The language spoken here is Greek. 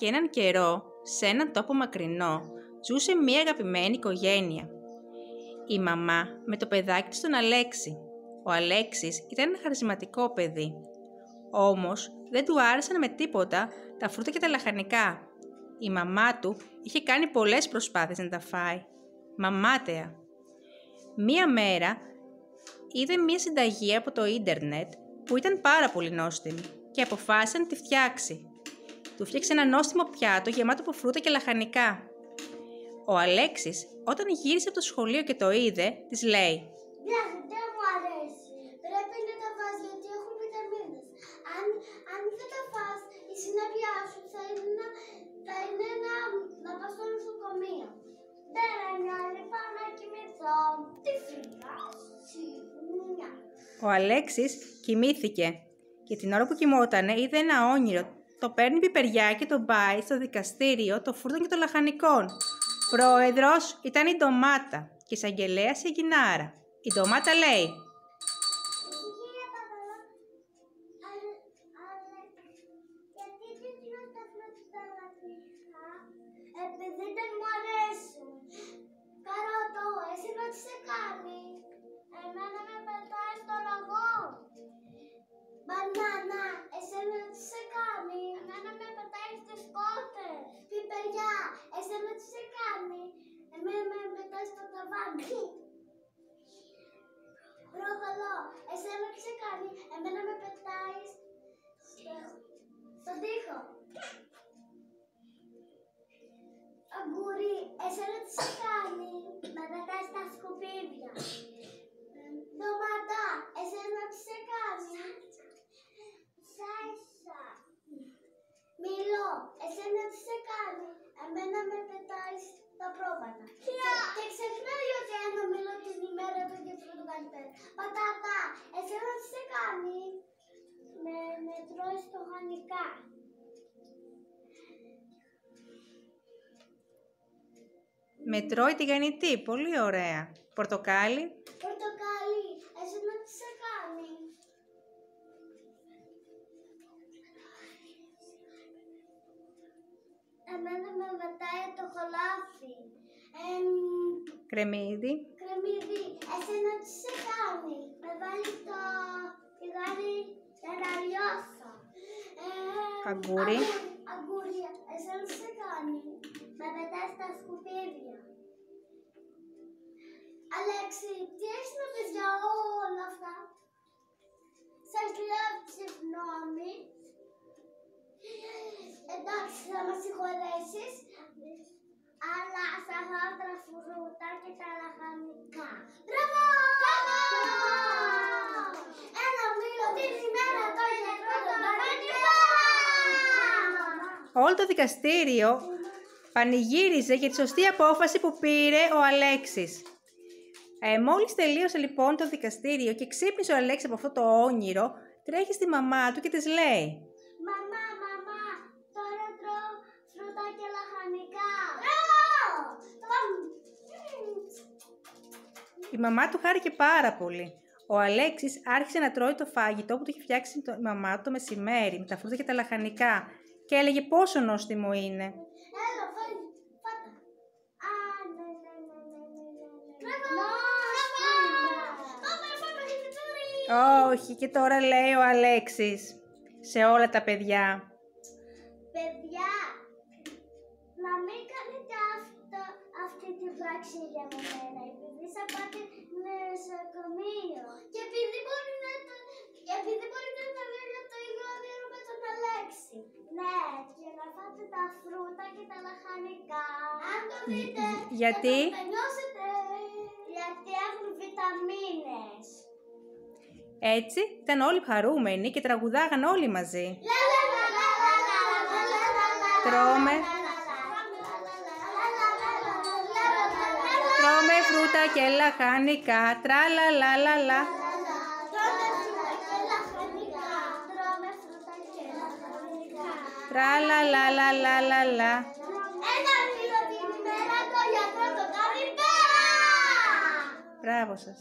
και έναν καιρό, σε έναν τόπο μακρινό, ζούσε μία αγαπημένη οικογένεια. Η μαμά με το παιδάκι της τον Αλέξη. Ο Αλέξης ήταν ένα χαρισματικό παιδί. Όμως δεν του άρεσαν με τίποτα τα φρούτα και τα λαχανικά. Η μαμά του είχε κάνει πολλές προσπάθειες να τα φάει. Μαμάταια. Μία μέρα είδε μία συνταγή από το ίντερνετ που ήταν πάρα πολύ νόστιμη και αποφάσισε να τη φτιάξει. Του φτιάξε ένα νόστιμο πιάτο γεμάτο από φρούτα και λαχανικά. Ο Αλέξης, όταν γύρισε από το σχολείο και το είδε, της λέει: Δεν μου αρέσει. Πρέπει να τα φας γιατί έχουν βιταμίνες. Αν δεν τα φας, η συνέπειά σου θα είναι να πας στο νοσοκομείο. Δεν νοιάζει, πάω να κοιμηθώ. Τι φυλάσσει. Ο Αλέξης κοιμήθηκε και την ώρα που κοιμότανε είδε ένα όνειρο. Το παίρνει πιπεριά και το πάει στο δικαστήριο των φρούτων και των λαχανικών. Πρόεδρος ήταν η ντομάτα και εισαγγελέας η Αιγινάρα. Η ντομάτα λέει: Γιατί δεν τρως τα φρούτα λαχανικά? Επειδή δεν μου αρέσουν. Καρότο, εσύ να τι σε κάνει? Εμένα με πετάει στο λαγό. Μπανάνα, εσένα τι σε κάνει? Εμένα με πετάει στις κότες. Πιπεριά, εσένα τι σε κάνει? Εμένα με πετάει στο ταβάνι. Ρόγαλο, εσένα τι σε κάνει? Εμένα με πετάει στον τοίχο. Αγκουρί, εσένα τι σε κάνει? Με πετάει στα σκουπίδια. Ντομάτα, εσένα τι σε κάνει? Σάλσα. Μήλο, εσένα τι σε κάνει? Εμένα με πετάει στα πρόβατα. Και ξεχνάει ότι ένα μήλο την ημέρα του γιατρού του κάνει πέρα. Πατάτα, εσένα τι σε κάνει? Με τρώει στο γανικά. Με τρώει τη γανιτή. Πολύ ωραία. Πορτοκάλι. Πορτοκάλι, εσένα τι σε κάνει? Εμένα με μετάει το χωλάφι. Κρεμμύδι. Κρεμμύδι, εσένα τι σε κάνει? Με βάλει το τηγάνι για να λιώσω. Αγκούρι. Αγκούρι, εσένα τι σε κάνει? Με πετάει στα σκουπίδια. Αλέξη, τι έχεις να πεις για όλα αυτά? Σας λέω συγγνώμη. Εντάξει, θα μας συγχωρέσεις, αλλά θα φάω τα φρούτα και τα λαχανικά. Μπράβο! Ένα μήλο την ημέρα το γιατρό των λαχανικά! Όλο το δικαστήριο πανηγύριζε για τη σωστή απόφαση που πήρε ο Αλέξης. Μόλις τελείωσε λοιπόν το δικαστήριο και ξύπνησε ο Αλέξης από αυτό το όνειρο, τρέχει στη μαμά του και της λέει: Μαμά, τώρα τρώω φρούτα και λαχανικά. Η μαμά του χάρηκε πάρα πολύ. Ο Αλέξης άρχισε να τρώει το φαγητό που του είχε φτιάξει η μαμά του το μεσημέρι, με τα φρούτα και τα λαχανικά, και έλεγε πόσο νόστιμο είναι. Έλα, φάτα. Όχι, και τώρα λέει ο Αλέξης σε όλα τα παιδιά: Παιδιά, να μην κάνετε αυτή τη πράξη για μένα, επειδή θα πάτε νοσοκομείο. Και επειδή μπορείτε να βγείτε το ίδιο όνειρο με τον Αλέξη. Ναι, και να φάτε τα φρούτα και τα λαχανικά. Αν το δείτε, γιατί? θα το νιώσετε. Γιατί έχουν βιταμίνες. Έτσι ήταν όλοι χαρούμενοι και τραγουδάγαν όλοι μαζί. Τρώμε φρούτα και λαχανικά, τραλαλαλαλα. Τραλαλαλαλαλα. Ένα μήλο την ημέρα το γιατρό το κάνει πέρα! Μπράβο σας.